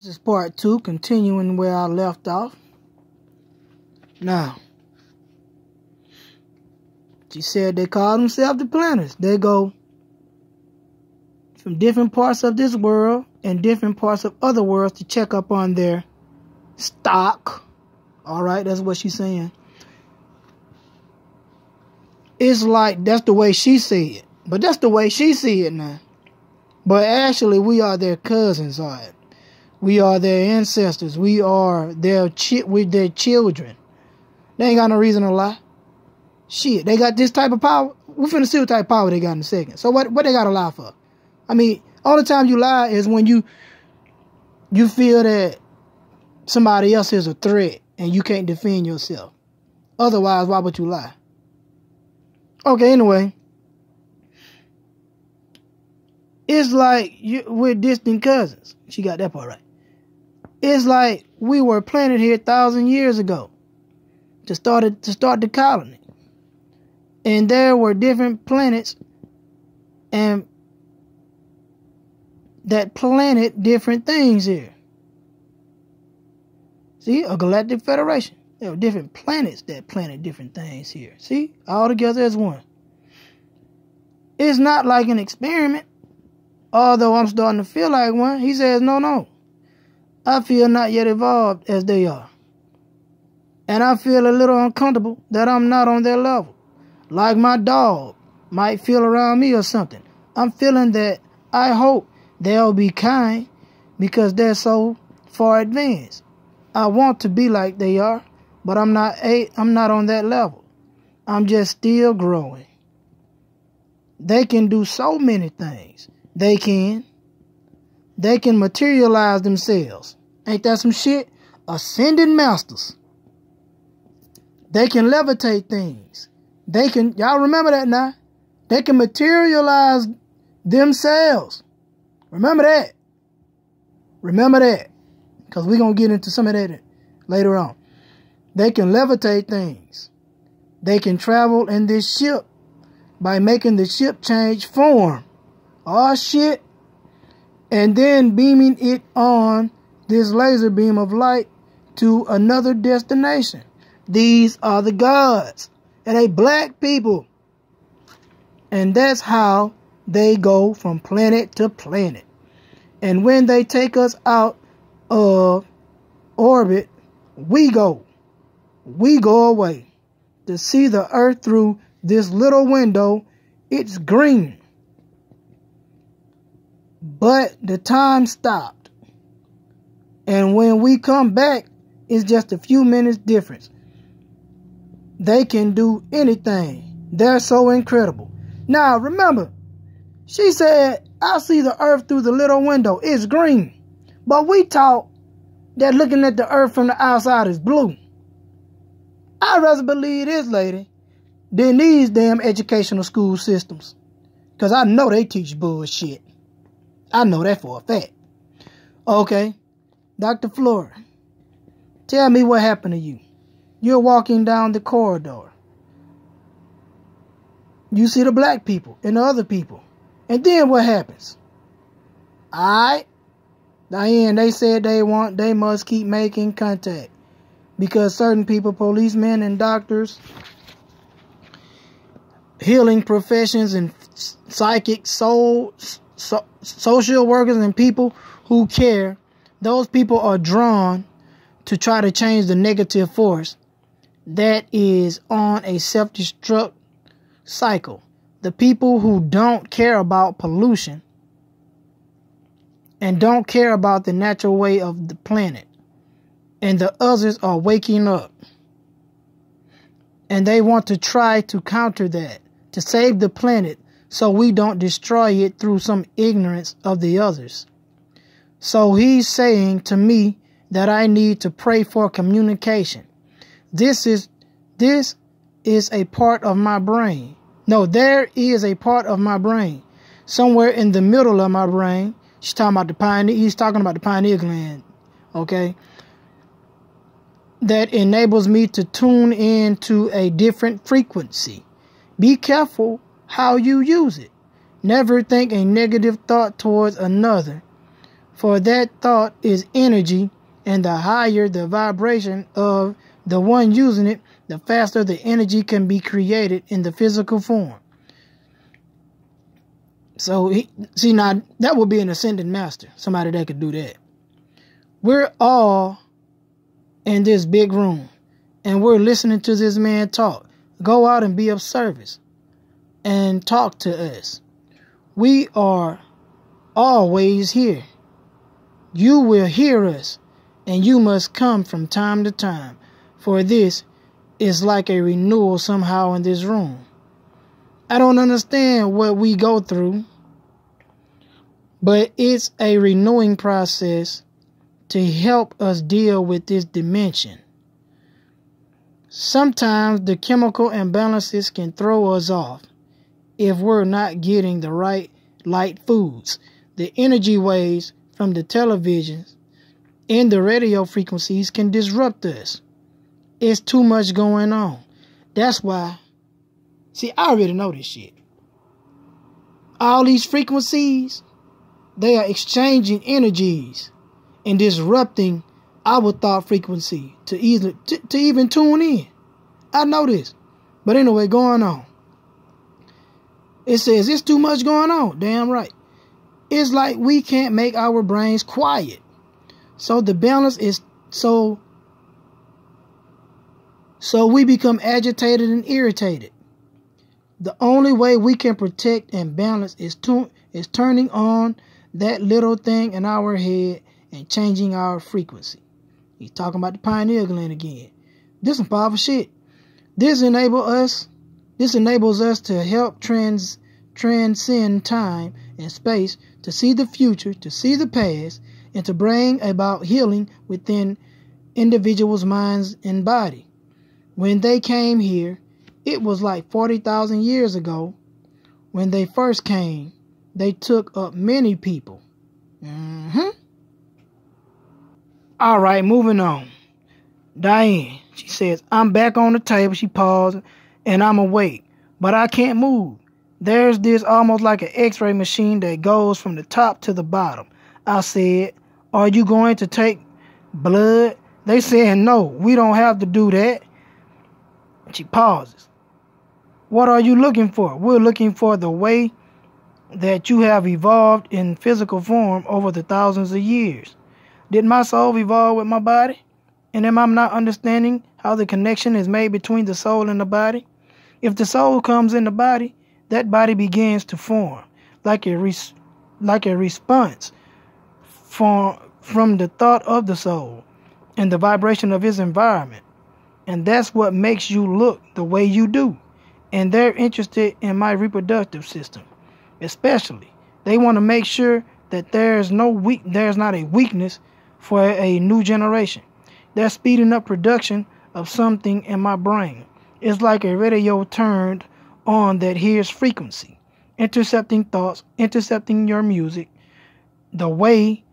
This is part 2, continuing where I left off. Now, she said they call themselves the planners. They go from different parts of this world and different parts of other worlds to check up on their stock. All right, that's what she's saying. It's like, that's the way she see it. But that's the way she see it now. But actually, we are their cousins, all right? We are their ancestors. We are their children. They ain't got no reason to lie. Shit, they got this type of power. We're finna see what type of power they got in a second. So what they got to lie for? I mean, all the time you lie is when you feel that somebody else is a threat and you can't defend yourself. Otherwise, why would you lie? Okay, anyway. It's like we're distant cousins. She got that part right. It's like we were planted here 1,000 years ago to start the colony. And there were different planets and that planted different things here. See, a galactic federation. There were different planets that planted different things here. See, all together as one. It's not like an experiment. Although I'm starting to feel like one. He says, no. I feel not yet evolved as they are. And I feel a little uncomfortable that I'm not on their level. Like my dog might feel around me or something. I'm feeling that I hope they'll be kind because they're so far advanced. I want to be like they are, but I'm not on that level. I'm just still growing. They can do so many things. They can materialize themselves. Ain't that some shit? Ascending masters. They can levitate things. Y'all remember that now? They can materialize themselves. Remember that. Because we're going to get into some of that later on. They can levitate things. They can travel in this ship by making the ship change form. Oh shit. And then beaming it on this laser beam of light to another destination. These are the gods. And they black people. And that's how they go from planet to planet. And when they take us out of orbit, we go away to see the earth through this little window. It's green. But the time stopped. And when we come back, it's just a few minutes difference. They can do anything. They're so incredible. Now, remember, she said, I see the earth through the little window. It's green. But we taught that looking at the earth from the outside is blue. I'd rather believe this lady than these damn educational school systems. Because I know they teach bullshit. I know that for a fact. Okay, Dr. Flora, tell me what happened to you. You're walking down the corridor. You see the black people and the other people. And then what happens? Alright, Diane, they said they must keep making contact. Because certain people, policemen and doctors, healing professions and psychic social workers and people who care, those people are drawn to try to change the negative force that is on a self-destruct cycle. The people who don't care about pollution and don't care about the natural way of the planet, and the others are waking up and they want to try to counter that, to save the planet so we don't destroy it through some ignorance of the others. So he's saying to me that I need to pray for communication. This is a part of my brain. No, there is a part of my brain. Somewhere in the middle of my brain. He's talking about the pineal gland. Okay? That enables me to tune into a different frequency. Be careful how you use it. Never think a negative thought towards another For that thought is energy, and the higher the vibration of the one using it, the faster the energy can be created in the physical form. So, see, now, that would be an ascended master, somebody that could do that. We're all in this big room, and we're listening to this man talk. Go out and be of service and talk to us. We are always here. You will hear us, and you must come from time to time, for this is like a renewal somehow in this room. I don't understand what we go through, but it's a renewing process to help us deal with this dimension. Sometimes the chemical imbalances can throw us off if we're not getting the right light foods. The energy waves from the televisions and the radio frequencies can disrupt us. It's too much going on. That's why, see, I already know this shit. All these frequencies, they are exchanging energies and disrupting our thought frequency to even tune in. I know this. But anyway, going on. It says it's too much going on. Damn right. It's like we can't make our brains quiet. So the balance is so we become agitated and irritated. The only way we can protect and balance is turning on that little thing in our head and changing our frequency. He's talking about the pineal gland again. This is some powerful shit. This enables us to help transcend time and space, to see the future, to see the past, and to bring about healing within individuals' minds and body. When they came here, it was like 40,000 years ago. When they first came, they took up many people. All right, moving on. Diane, she says, I'm back on the table. She paused, and I'm awake, but I can't move. There's this almost like an x-ray machine that goes from the top to the bottom. I said, are you going to take blood? They said, no, we don't have to do that. She pauses. What are you looking for? We're looking for the way that you have evolved in physical form over the thousands of years. Did my soul evolve with my body? And am I not understanding how the connection is made between the soul and the body? If the soul comes in the body, that body begins to form like a response from the thought of the soul and the vibration of its environment. And that's what makes you look the way you do. And they're interested in my reproductive system. Especially, they want to make sure that there's not a weakness for a new generation. They're speeding up production of something in my brain. It's like a radio turned on that hears frequency, intercepting thoughts, intercepting your music, the way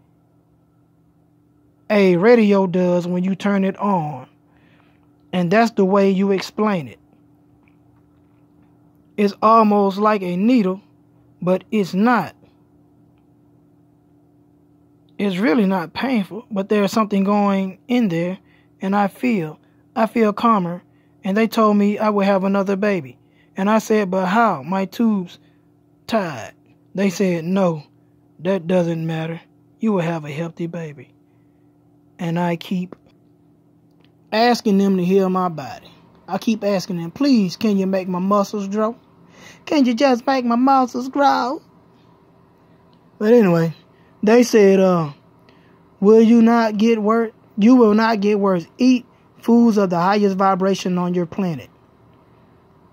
a radio does when you turn it on. And that's the way you explain it. It's almost like a needle, but it's not. It's really not painful, but there's something going in there, and I feel calmer, and they told me I would have another baby. And I said, but how? My tube's tied. They said, no, that doesn't matter. You will have a healthy baby. And I keep asking them to heal my body. I keep asking them, please, can you make my muscles grow? Can you just make my muscles grow? But anyway, they said, will you not get worse? You will not get worse. Eat foods of the highest vibration on your planet.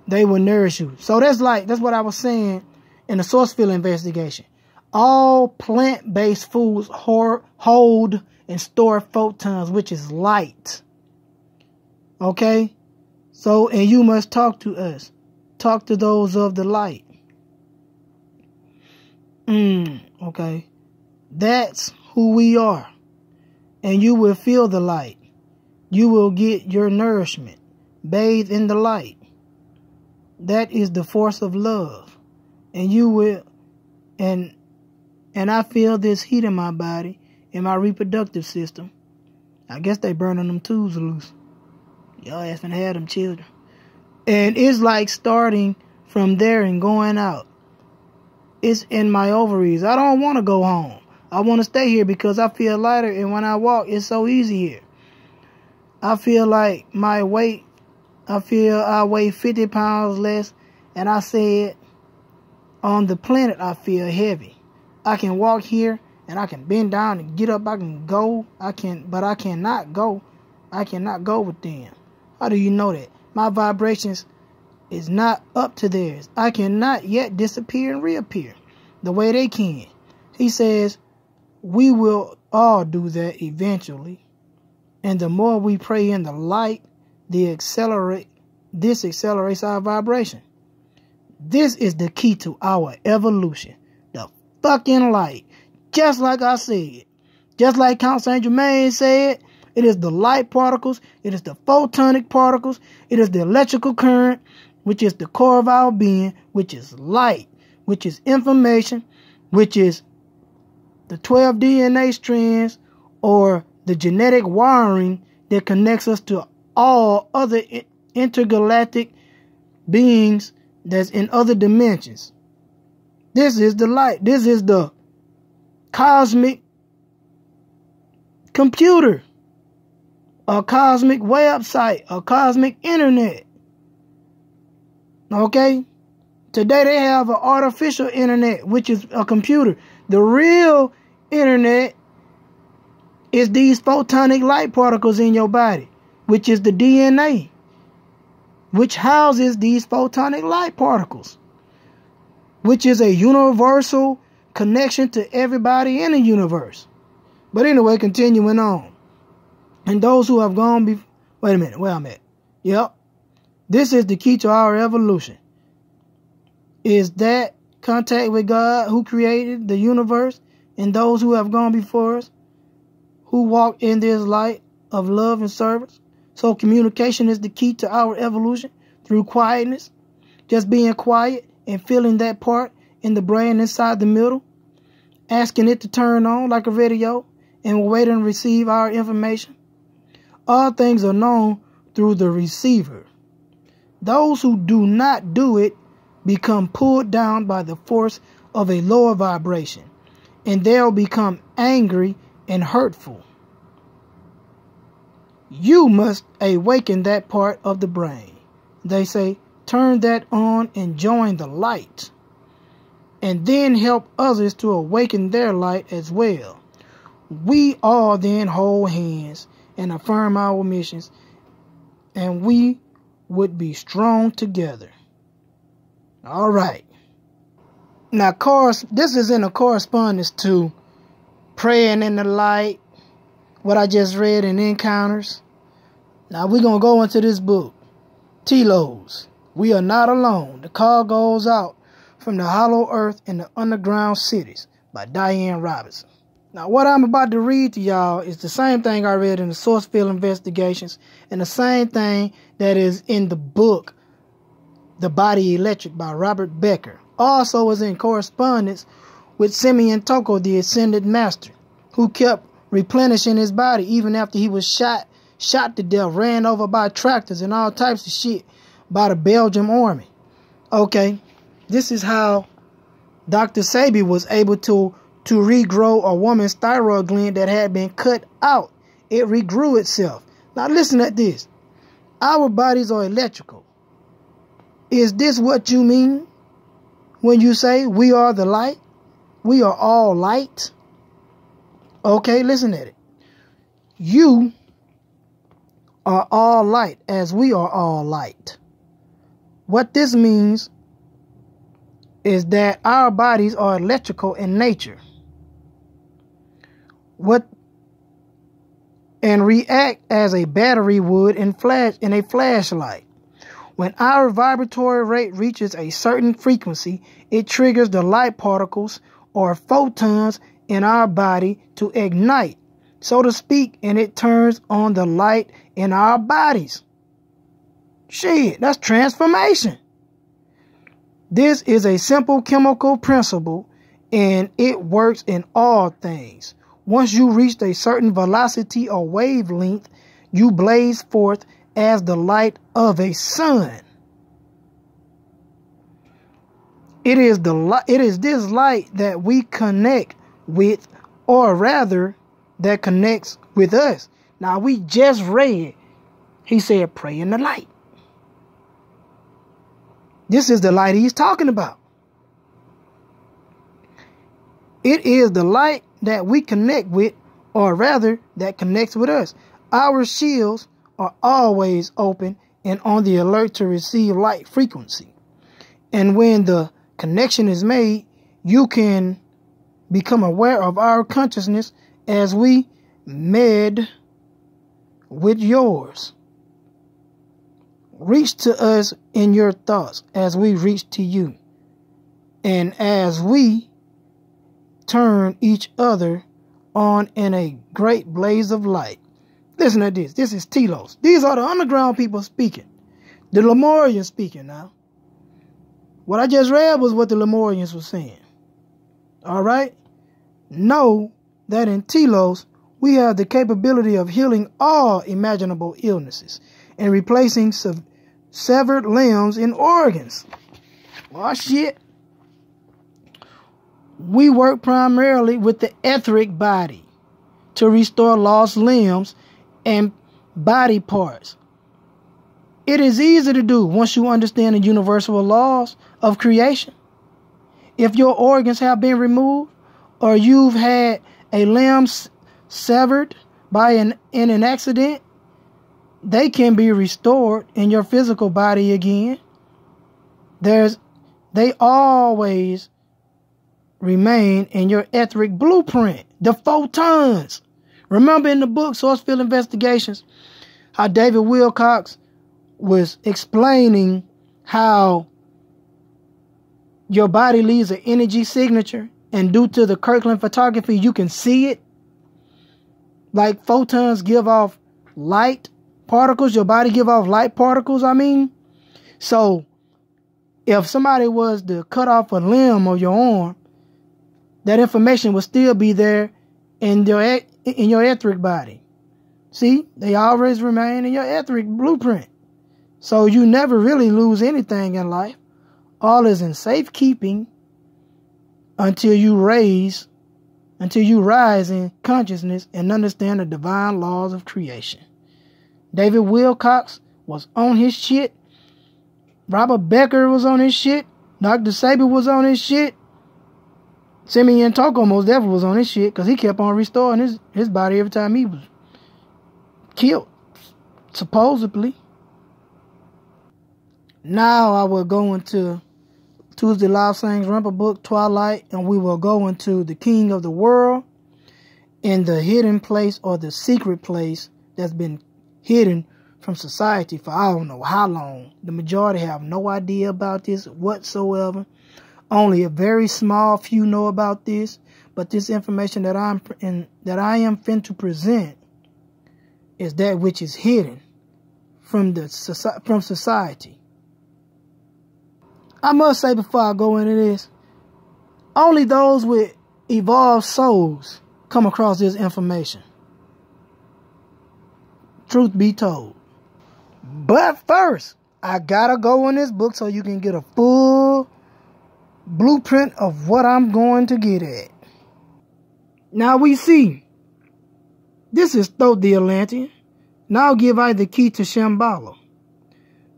They will nourish you. So that's what I was saying in the source field investigation. All plant-based foods hold and store photons, which is light. Okay? So, and you must talk to us. Talk to those of the light. Okay. That's who we are. And you will feel the light. You will get your nourishment. Bathe in the light. That is the force of love. And you will, and and I feel this heat in my body, in my reproductive system. I guess they burning them tubes loose. Y'all ass finna have them children. And it's like starting from there and going out. It's in my ovaries. I don't want to go home. I want to stay here because I feel lighter, and when I walk, it's so easy here. I feel like my weight, I weigh 50 pounds less, and I said, on the planet, I feel heavy. I can walk here, and I can bend down and get up. I can go. But I cannot go. I cannot go with them. How do you know that? My vibrations is not up to theirs. I cannot yet disappear and reappear the way they can. He says, we will all do that eventually. And the more we pray in the light, this accelerates our vibration. This is the key to our evolution. The fucking light. Just like I said. Just like Count Saint Germain said, it is the light particles. It is the photonic particles. It is the electrical current, which is the core of our being, which is light, which is information, which is the 12 DNA strands or the genetic wiring that connects us to all other intergalactic beings that's in other dimensions. This is the light. This is the cosmic computer, a cosmic website, a cosmic internet. Okay? Today they have an artificial internet, which is a computer. The real internet is these photonic light particles in your body, which is the DNA, which houses these photonic light particles, which is a universal connection to everybody in the universe. But anyway, continuing on. And those who have gone before... Wait a minute, where I'm at. Yep. This is the key to our evolution. Is that contact with God who created the universe and those who have gone before us, who walk in this light of love and service. So communication is the key to our evolution through quietness. Just being quiet and feeling that part in the brain inside the middle. Asking it to turn on like a radio and waiting to receive our information. All things are known through the receiver. Those who do not do it become pulled down by the force of a lower vibration, and they'll become angry and hurtful. You must awaken that part of the brain. They say, turn that on and join the light, and then help others to awaken their light as well. We all then hold hands and affirm our missions, and we would be strong together. All right. Now, this is in a correspondence to praying in the light, what I just read in Encounters. Now, we're going to go into this book, Telos. We are not alone. The call goes out from the hollow earth and the underground cities by Diane Robinson. Now, what I'm about to read to y'all is the same thing I read in the Source Field Investigations and the same thing that is in the book, The Body Electric by Robert Becker. Also was in correspondence with Simeon Toko, the Ascended Master, who kept replenishing his body even after he was shot to death, ran over by tractors and all types of shit by the Belgian army. Okay, this is how Dr. Sebi was able to regrow a woman's thyroid gland that had been cut out. It regrew itself. Now listen at this. Our bodies are electrical. Is this what you mean when you say we are the light? We are all light. Okay, listen at it. You are all light as we are all light. What this means is that our bodies are electrical in nature. And react as a battery would in a flashlight. When our vibratory rate reaches a certain frequency, it triggers the light particles or photons in our body to ignite, so to speak, and it turns on the light in our bodies. Shit, that's transformation. This is a simple chemical principle and it works in all things. Once you reach a certain velocity or wavelength, you blaze forth as the light of a sun. It is this light that we connect with, or rather, that connects with us. Now, we just read, he said, pray in the light. This is the light he's talking about. It is the light that we connect with, or rather, that connects with us. Our shields are always open and on the alert to receive light frequency. And when the connection is made, you can become aware of our consciousness as we med with yours. Reach to us in your thoughts as we reach to you. And as we turn each other on in a great blaze of light. Listen to this. This is Telos. These are the underground people speaking. The Lemurians speaking now. What I just read was what the Lemurians were saying. All right? Know that in Telos, we have the capability of healing all imaginable illnesses and replacing severed limbs and organs. Oh, shit. We work primarily with the etheric body to restore lost limbs and body parts. It is easy to do once you understand the universal laws of creation. If your organs have been removed or you've had a limb severed by in an accident, they can be restored in your physical body again. They always remain in your etheric blueprint, the photons. Remember in the book, Source Field Investigations, how David Wilcox was explaining how your body leaves an energy signature, and due to the Kirkland photography, you can see it. Like photons give off light particles, your body give off light particles, So, if somebody was to cut off a limb or your arm, that information will still be there in your etheric body. See, they always remain in your etheric blueprint. So you never really lose anything in life. All is in safekeeping until you rise in consciousness and understand the divine laws of creation. David Wilcox was on his shit. Robert Becker was on his shit. Dr. Saber was on his shit. Simeon Toko most definitely was on his shit because he kept on restoring his body every time he was killed, supposedly. Now I will go into Tuesday Live Sayings Rumper Book, Twilight, and we will go into the King of the World in the hidden place or the secret place that's been hidden from society for I don't know how long. The majority have no idea about this whatsoever. Only a very small few know about this, but this information that I am fin to present is that which is hidden from society. I must say before I go into this, only those with evolved souls come across this information. Truth be told. But first, I gotta go in this book so you can get a full blueprint of what I'm going to get at. Now we see, this is Thoth the Atlantean. Now give I the key to Shamballa,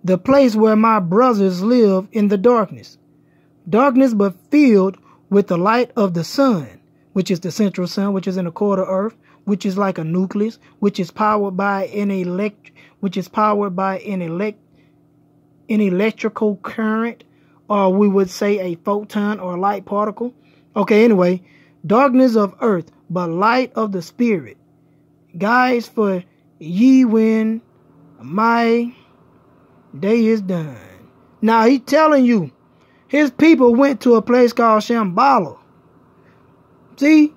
the place where my brothers live in the darkness. Darkness but filled with the light of the sun, which is the central sun, which is in the core of Earth, which is like a nucleus, which is powered by an electrical current, or we would say a photon or a light particle. Okay, anyway, darkness of earth, but light of the spirit. Guys, for ye when my day is done. Now, he's telling you, his people went to a place called Shamballa. See?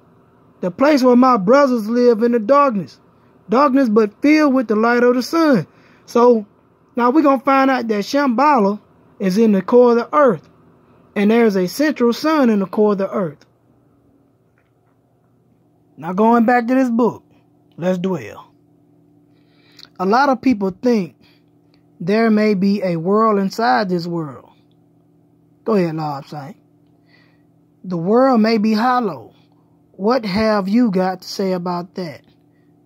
The place where my brothers live in the darkness. Darkness but filled with the light of the sun. So, now we're going to find out that Shamballa is in the core of the earth. And there's a central sun in the core of the earth. Now going back to this book, let's dwell. A lot of people think there may be a world inside this world. Go ahead, Lob Saint. The world may be hollow. What have you got to say about that?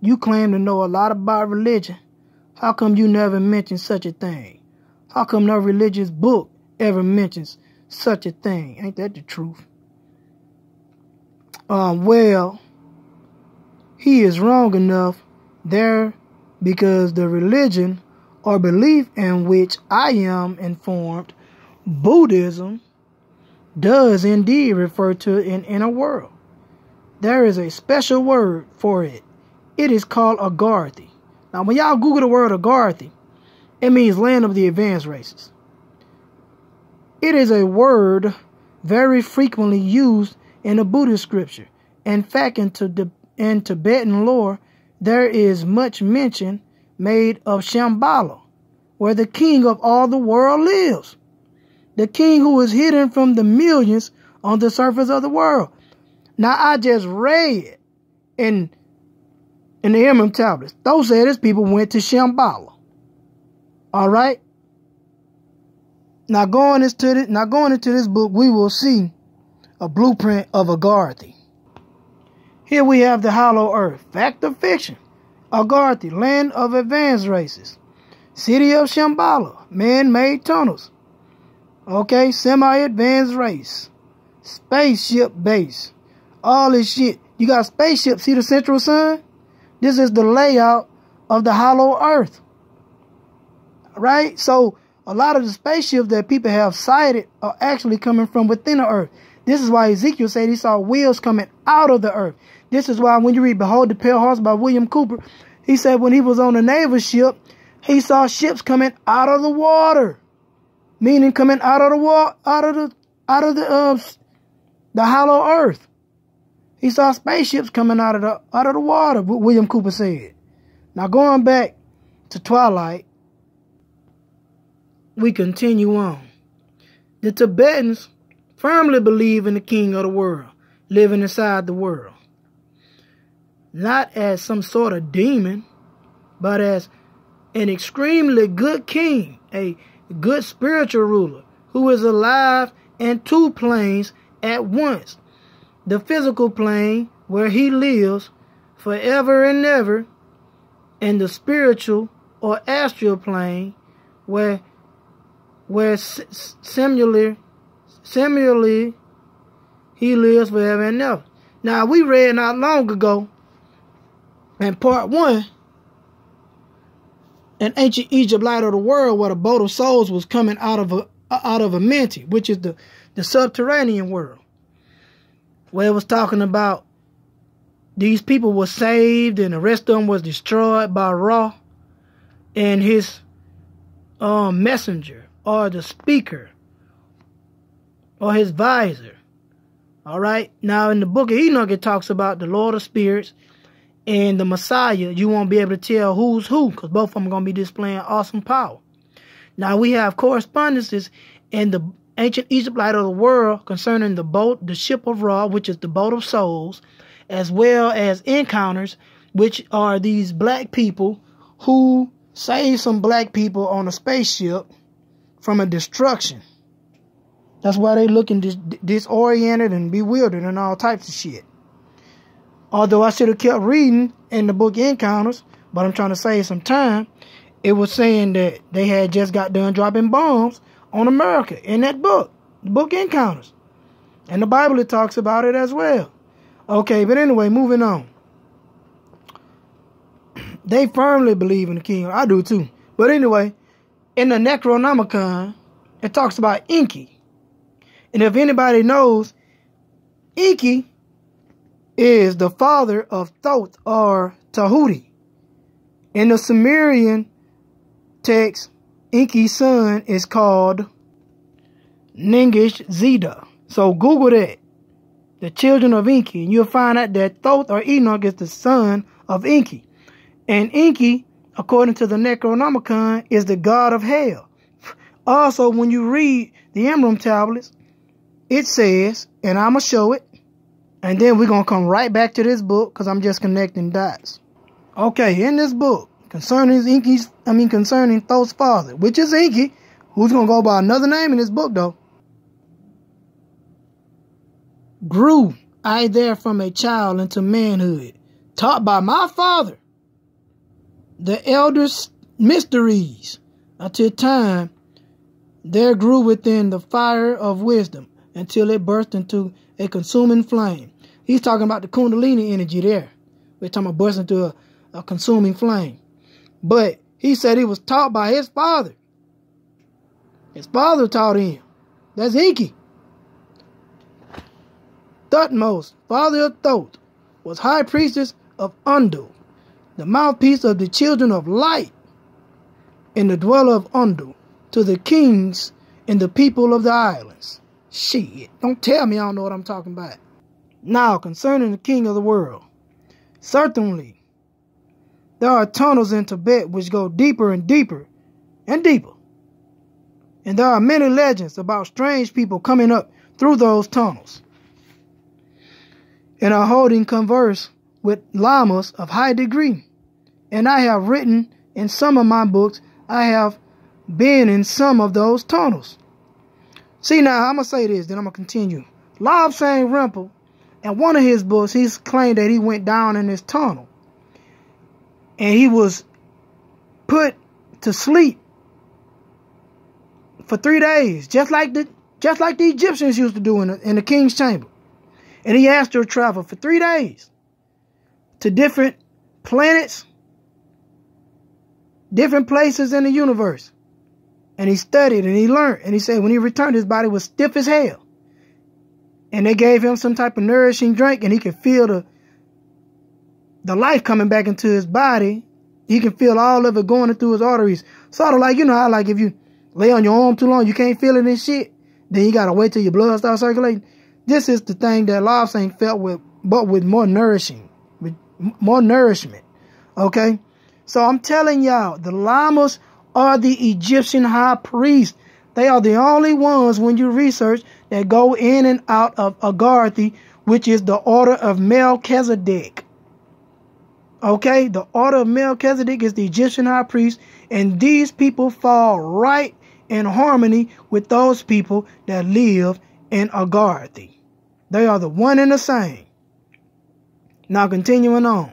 You claim to know a lot about religion. How come you never mentioned such a thing? How come no religious book ever mentions such a thing? Ain't that the truth? Well, he is wrong enough there, because the religion or belief in which I am informed, Buddhism, does indeed refer to an inner world. There is a special word for it. It is called Agharta. Now, when y'all Google the word Agharta, it means land of the advanced races. It is a word very frequently used in the Buddhist scripture. In fact, in Tibetan lore, there is much mention made of Shambala, where the king of all the world lives. The king who is hidden from the millions on the surface of the world. Now, I just read in the Emerald tablets, those said his people went to Shambala. All right. Now going into this book, we will see a blueprint of Agharta. Here we have the hollow earth. Fact or fiction? Agharta, land of advanced races. City of Shambala, man-made tunnels. Okay, semi-advanced race. Spaceship base. All this shit. You got spaceships. See the central sun? This is the layout of the hollow earth. Right? So a lot of the spaceships that people have sighted are actually coming from within the earth. This is why Ezekiel said he saw wheels coming out of the earth. This is why when you read Behold the Pale Horse by William Cooper, he said when he was on a naval ship, he saw ships coming out of the water. Meaning coming out of the water, out of the hollow earth. He saw spaceships coming out of the water, what William Cooper said. Now going back to Twilight, we continue on. The Tibetans firmly believe in the king of the world, living inside the world. Not as some sort of demon, but as an extremely good king, a good spiritual ruler who is alive in two planes at once. The physical plane where he lives forever and ever, and the spiritual or astral plane where similarly he lives forever and ever. Now we read not long ago in part 1 in ancient Egypt, light of the world, where the boat of souls was coming out of Amenti, which is the subterranean world, where it was talking about these people were saved and the rest of them was destroyed by Ra and his messenger or the speaker or his visor. All right. Now in the book of Enoch, it talks about the Lord of Spirits and the Messiah. You won't be able to tell who's who, because both of them are going to be displaying awesome power. Now we have correspondences in the ancient Egypt light of the world concerning the boat, the ship of Ra, which is the boat of souls, as well as encounters, which are these black people who saved some black people on a spaceship from a destruction. That's why they looking disoriented and bewildered and all types of shit. Although I should have kept reading in the book Encounters, but I'm trying to save some time, it was saying that they had just got done dropping bombs on America in that book, the book Encounters. And the Bible, it talks about it as well. Okay, but anyway, moving on. They firmly believe in the king. I do too. But anyway, in the Necronomicon, it talks about Enki. And if anybody knows, Enki is the father of Thoth or Tahuti. In the Sumerian text, Enki's son is called Ningish Zida. So Google that, the children of Enki, and you'll find out that Thoth or Enoch is the son of Enki. And Enki, according to the Necronomicon, is the god of hell. Also, when you read the Emerald tablets, it says, and I'm going to show it, And then we're going to come right back to this book because I'm just connecting dots. Okay, in this book, concerning Thoth's father, which is Enki, who's going to go by another name in this book, though. Grew I there from a child into manhood, taught by my father the elders' mysteries, until time there grew within the fire of wisdom, until it burst into a consuming flame. He's talking about the Kundalini energy there. We're talking about bursting into a consuming flame. But he said he was taught by his father. His father taught him. That's Enki. Thutmose, father of Thoth, was high priestess of Undu, the mouthpiece of the children of light, and the dweller of Undu, to the kings and the people of the islands. Shit, don't tell me I don't know what I'm talking about. Now, concerning the king of the world, certainly there are tunnels in Tibet which go deeper and deeper and deeper. And there are many legends about strange people coming up through those tunnels and are holding converse with lamas of high degree. And I have written in some of my books, I have been in some of those tunnels. See, now, I'm going to say this, then I'm going to continue. Lobsang Rinpoche, in one of his books, he's claimed that he went down in this tunnel. And he was put to sleep for 3 days, just like the Egyptians used to do in the king's chamber. And he asked her to travel for 3 days to different planets, different places in the universe. And he studied and he learned. And he said when he returned, his body was stiff as hell. And they gave him some type of nourishing drink, and he could feel the life coming back into his body. He can feel all of it going through his arteries. Sort of like, you know how like if you lay on your arm too long, you can't feel it and shit. Then you got to wait till your blood starts circulating. This is the thing that Lobsang felt with, but with more nourishing, with more nourishment. Okay? So I'm telling y'all, the lamas are the Egyptian high priests. They are the only ones, when you research, that go in and out of Agharta, which is the order of Melchizedek. Okay? The order of Melchizedek is the Egyptian high priest, and these people fall right in harmony with those people that live in Agharta. They are the one and the same. Now, continuing on.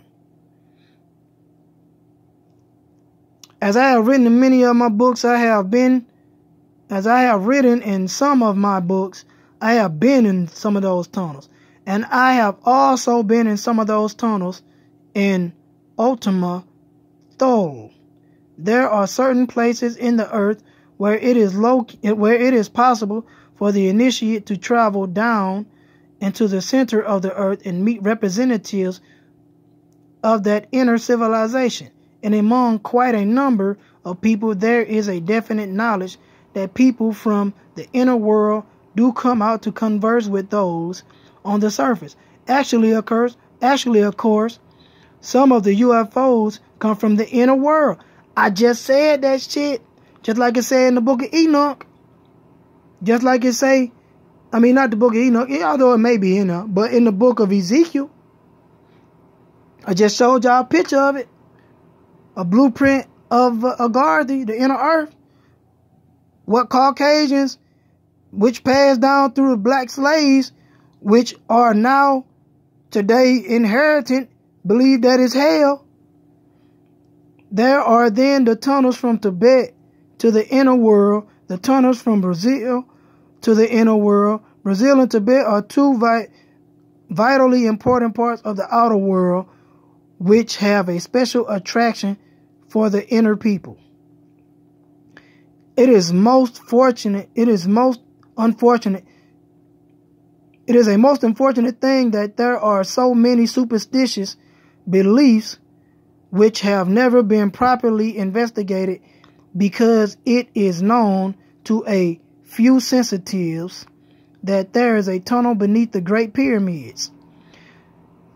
As I have written in many of my books, as I have written in some of my books, I have been in some of those tunnels. And I have also been in some of those tunnels in Ultima Thule. There are certain places in the earth where it is possible for the initiate to travel down into the center of the earth and meet representatives of that inner civilization. And among quite a number of people, there is a definite knowledge that people from the inner world do come out to converse with those on the surface. Actually, of course, some of the UFOs come from the inner world. I just said that shit, just like it said in the book of Enoch. Just like it say, I mean, not the book of Enoch, although it may be in there, but in the book of Ezekiel. I just showed y'all a picture of it. A blueprint of Agharta, the inner earth. What Caucasians, which passed down through the black slaves, which are now today inherited, believe that is hell. There are then the tunnels from Tibet to the inner world, the tunnels from Brazil to the inner world. Brazil and Tibet are two vitally important parts of the outer world, which have a special attraction for the inner people. It is a most unfortunate thing that there are so many superstitious beliefs which have never been properly investigated, because it is known to a few sensitives that there is a tunnel beneath the Great Pyramids.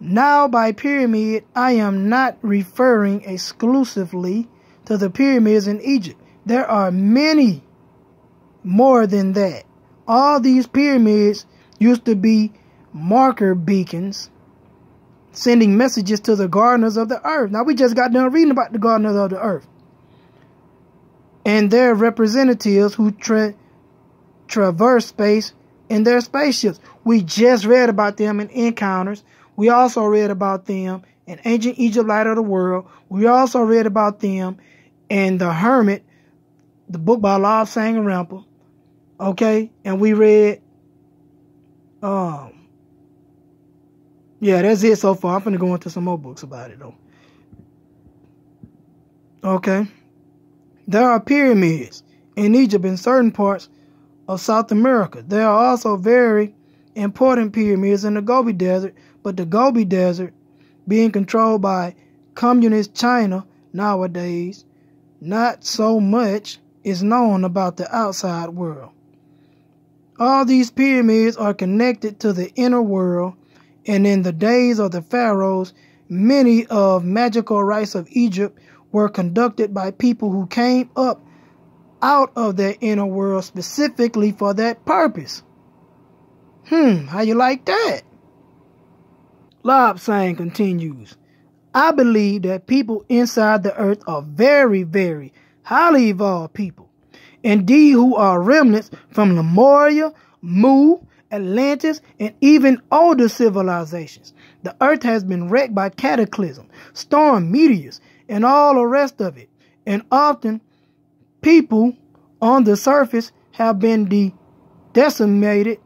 Now, by pyramid, I am not referring exclusively to the pyramids in Egypt. There are many more than that. All these pyramids used to be marker beacons sending messages to the gardeners of the earth. Now, we just got done reading about the gardeners of the earth and their representatives who traverse space in their spaceships. We just read about them in Encounters. We also read about them in Ancient Egypt, Light of the World. We also read about them in The Hermit, the book by Lord Sangarampa. Okay, and we read, yeah, that's it so far. I'm going to go into some more books about it, though. Okay. There are pyramids in Egypt in certain parts of South America. There are also very important pyramids in the Gobi Desert, but the Gobi Desert, being controlled by communist China nowadays, not so much is known about the outside world. All these pyramids are connected to the inner world, and in the days of the pharaohs, many of magical rites of Egypt were conducted by people who came up out of their inner world specifically for that purpose. How you like that? Lobsang continues, I believe that people inside the earth are very, very highly evolved people. Indeed, who are remnants from Lemuria, Mu, Atlantis, and even older civilizations. The earth has been wrecked by cataclysm, storm, meteors, and all the rest of it. And often, people on the surface have been decimated,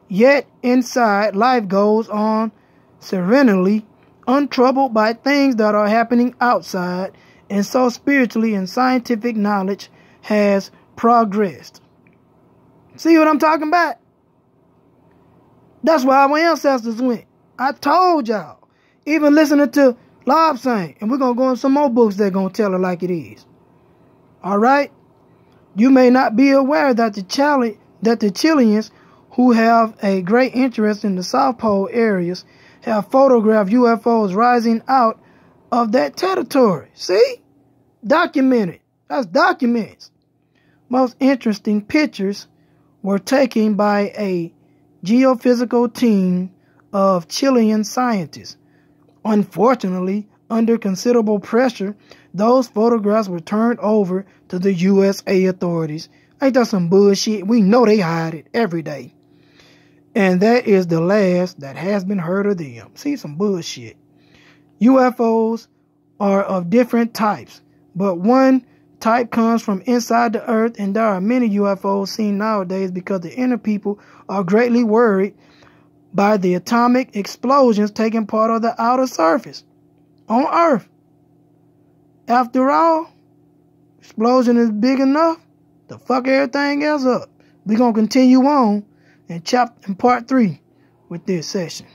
yet inside, life goes on serenely, untroubled by things that are happening outside, and so spiritually and scientific knowledge has progressed. See what I'm talking about? That's where our ancestors went. I told y'all. Even listening to Lobsang, and we're going to go in some more books that are going to tell it like it is. All right? You may not be aware that the Chileans, who have a great interest in the South Pole areas, have photographed UFOs rising out of that territory. See? Documented. That's documents. Most interesting pictures were taken by a geophysical team of Chilean scientists. Unfortunately, under considerable pressure, those photographs were turned over to the USA authorities. Ain't that some bullshit? We know they hide it every day. And that is the last that has been heard of them. See, some bullshit. UFOs are of different types, but one type comes from inside the earth, and there are many UFOs seen nowadays because the inner people are greatly worried by the atomic explosions taking part of the outer surface on Earth. After all, explosion is big enough to fuck everything else up. We're going to continue on in part 3 with this session.